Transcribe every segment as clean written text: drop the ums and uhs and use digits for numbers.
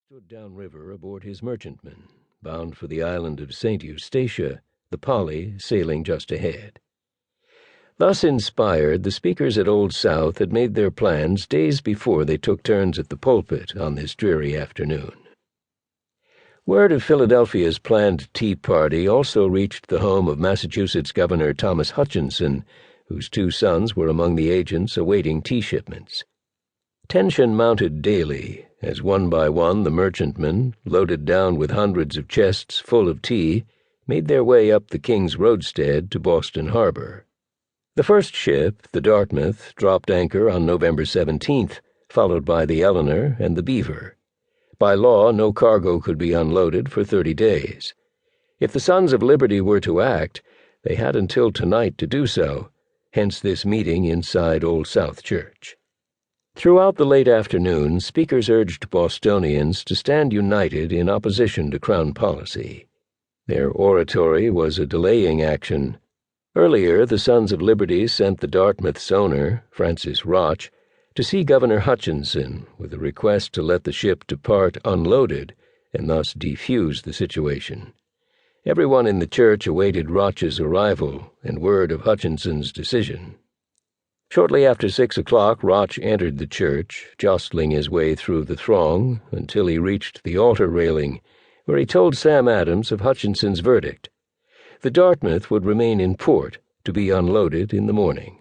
stood downriver aboard his merchantman, bound for the island of St. Eustatia, the Polly sailing just ahead. Thus inspired, the speakers at Old South had made their plans days before they took turns at the pulpit on this dreary afternoon. Word of Philadelphia's planned tea party also reached the home of Massachusetts Governor Thomas Hutchinson, whose two sons were among the agents awaiting tea shipments. Tension mounted daily, as one by one the merchantmen, loaded down with hundreds of chests full of tea, made their way up the King's roadstead to Boston Harbor. The first ship, the Dartmouth, dropped anchor on November 17th, followed by the Eleanor and the Beaver. By law, no cargo could be unloaded for 30 days. If the Sons of Liberty were to act, they had until tonight to do so, hence this meeting inside Old South Church. Throughout the late afternoon, speakers urged Bostonians to stand united in opposition to Crown policy. Their oratory was a delaying action. Earlier, the Sons of Liberty sent the Dartmouth's owner, Francis Roch, to see Governor Hutchinson with a request to let the ship depart unloaded and thus defuse the situation. Everyone in the church awaited Roch's arrival and word of Hutchinson's decision. Shortly after 6 o'clock, Roch entered the church, jostling his way through the throng until he reached the altar railing, where he told Sam Adams of Hutchinson's verdict. The Dartmouth would remain in port to be unloaded in the morning.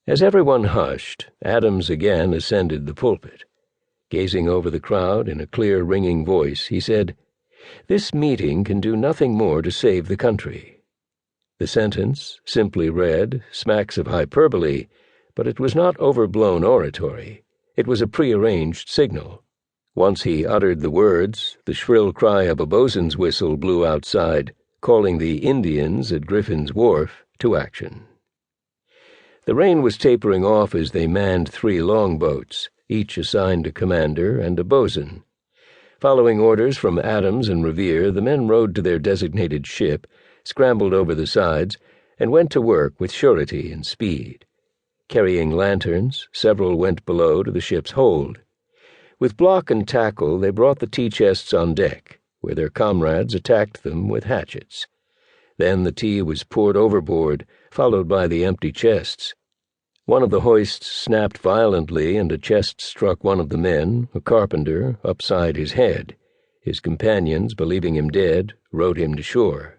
As everyone hushed, Adams again ascended the pulpit. Gazing over the crowd in a clear, ringing voice, he said, "This meeting can do nothing more to save the country." The sentence, simply read, smacks of hyperbole, but it was not overblown oratory. It was a prearranged signal. Once he uttered the words, the shrill cry of a boatswain's whistle blew outside, calling the Indians at Griffin's Wharf to action. The rain was tapering off as they manned 3 longboats, each assigned a commander and a boatswain. Following orders from Adams and Revere, the men rowed to their designated ship, scrambled over the sides, and went to work with surety and speed. Carrying lanterns, several went below to the ship's hold. With block and tackle, they brought the tea chests on deck, where their comrades attacked them with hatchets. Then the tea was poured overboard, followed by the empty chests. One of the hoists snapped violently, and a chest struck one of the men, a carpenter, upside his head. His companions, believing him dead, rowed him to shore.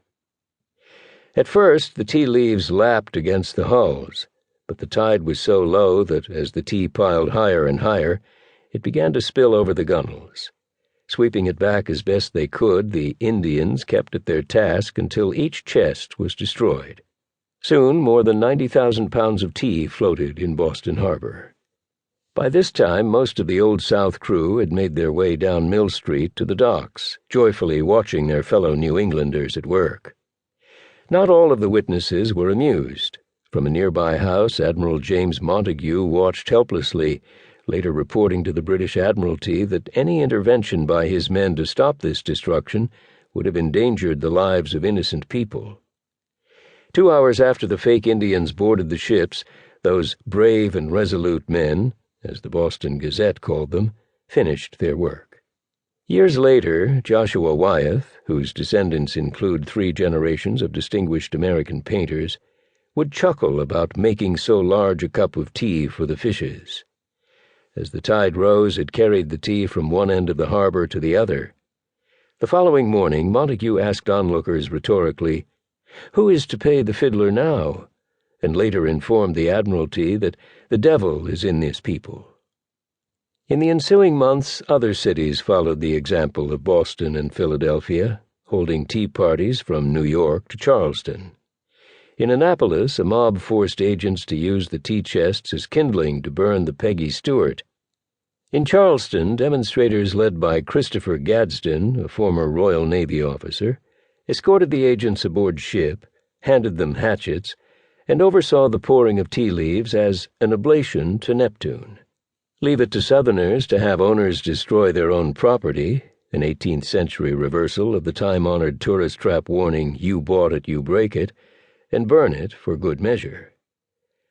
At first, the tea leaves lapped against the hulls, but the tide was so low that, as the tea piled higher and higher, it began to spill over the gunwales. Sweeping it back as best they could, the Indians kept at their task until each chest was destroyed. Soon, more than 90,000 pounds of tea floated in Boston Harbor. By this time, most of the Old South crew had made their way down Mill Street to the docks, joyfully watching their fellow New Englanders at work. Not all of the witnesses were amused. From a nearby house, Admiral James Montague watched helplessly, later reporting to the British Admiralty that any intervention by his men to stop this destruction would have endangered the lives of innocent people. 2 hours after the fake Indians boarded the ships, those brave and resolute men, as the Boston Gazette called them, finished their work. Years later, Joshua Wyeth, whose descendants include 3 generations of distinguished American painters, would chuckle about making so large a cup of tea for the fishes. As the tide rose, it carried the tea from one end of the harbor to the other. The following morning, Montague asked onlookers rhetorically, "Who is to pay the fiddler now?" and later informed the Admiralty that the devil is in this people. In the ensuing months, other cities followed the example of Boston and Philadelphia, holding tea parties from New York to Charleston. In Annapolis, a mob forced agents to use the tea chests as kindling to burn the Peggy Stewart. In Charleston, demonstrators led by Christopher Gadsden, a former Royal Navy officer, escorted the agents aboard ship, handed them hatchets, and oversaw the pouring of tea leaves as an oblation to Neptune. Leave it to Southerners to have owners destroy their own property, an 18th-century reversal of the time-honored tourist trap warning, "You bought it, you break it," and burn it for good measure.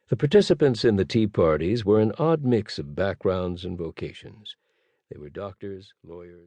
The participants in the tea parties were an odd mix of backgrounds and vocations. They were doctors, lawyers,